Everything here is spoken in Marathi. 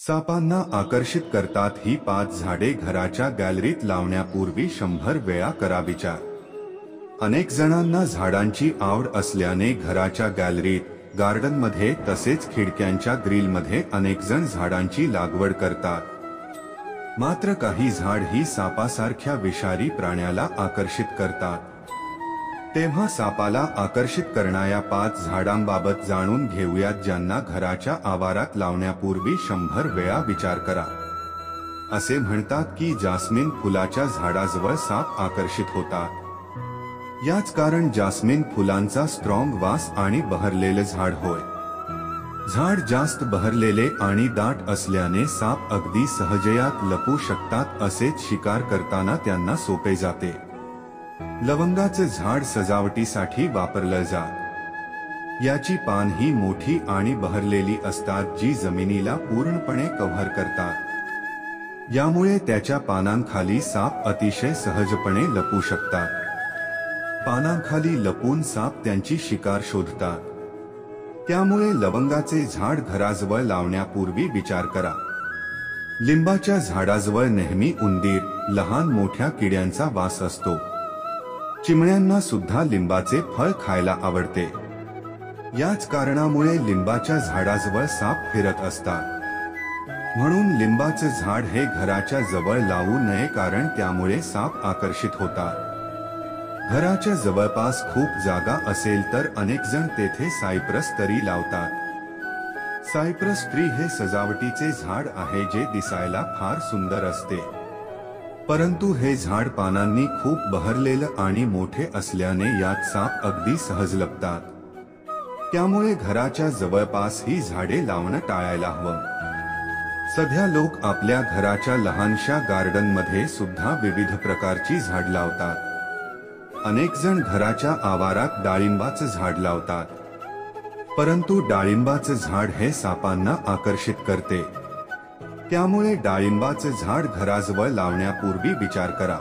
सापांना आकर्षित करतात ही 5 झाडे घराच्या गॅलरीत लावण्यापूर्वी 100 वेळा करा विचार। अनेक जणांना झाडांची आवड असल्याने घराच्या गॅलरीत, गार्डनमध्ये तसेच खिडक्यांच्या ग्रिलमध्ये अनेक जण झाडांची लागवड करतात। मात्र काही झाड ही सापासारख्या विषारी प्राण्याला आकर्षित करतात। तेव्हा सापाला आकर्षित करणाऱ्या 5 झाडांबाबत जाणून घेऊयात ज्यांना घराच्या आवारात लावण्यापूर्वी 100 वेळा विचार करा। असे म्हणतात की जास्मिन फुलाच्या झाडाजवळ साप आकर्षित होतात। याच कारण जास्मिन फुलांचा स्ट्रॉंग वास आणि बहरलेले झाड होय। झाड जास्त बहरलेले आणि दाट असल्याने साप अगदी सहजयात लपू शकतात, असेच शिकार करताना त्यांना सोपे जाते। लवंगाचे झाड सजावटीसाठी वापरले जाते। याची पान ही मोठी आणि बहरलेली असतात जी जमिनीला पूर्णपणे कव्हर करतात। यामुळे त्याच्या पानांखाली साप अतिशय सहजपणे लपू शकतात। पानांखाली लपून साप त्यांची शिकार शोधतात। त्यामुळे लवंगाचे झाड घराजवळ लावण्यापूर्वी विचार करा। लिंबाच्या झाडाजवळ नेहमी उंदीर, लहान मोठ्या किड्यांचा वास असतो। चिमण्यांना सुद्धा लिंबाचे फळ खायला आवडते। याच कारणामुळे लिंबाच्या झाडाजवळ साप फिरत असतात। म्हणून लिंबाचे झाड हे घराच्या जवळ लावू नये, कारण त्यामुळे साप आकर्षित होतात। घराच्या जवळपास खूप जागा असेल तर अनेक जण तेथे सायप्रस तरी लावतात। सायप्रस ट्री हे सजावटीचे झाड आहे जे दिसायला फार सुंदर असते, परंतु हे झाड पानांनी खूप बहरलेलं आणि मोठे असल्याने यात साप अगदी सहज लपतात। त्यामुळे घराच्या जवळपास ही झाडे लावणं टाळायला हवं। सध्या लोक आपल्या घराच्या लहानशा गार्डनमध्ये सुद्धा विविध प्रकारची झाड लावतात। अनेक जण घराच्या आवारात डाळिंबाचं झाड लावतात, परंतु डाळिंबाचं झाड हे सापांना आकर्षित करते। त्यामुळे डाळिंबाचं झाड घराजवळ लावण्यापूर्वी विचार करा।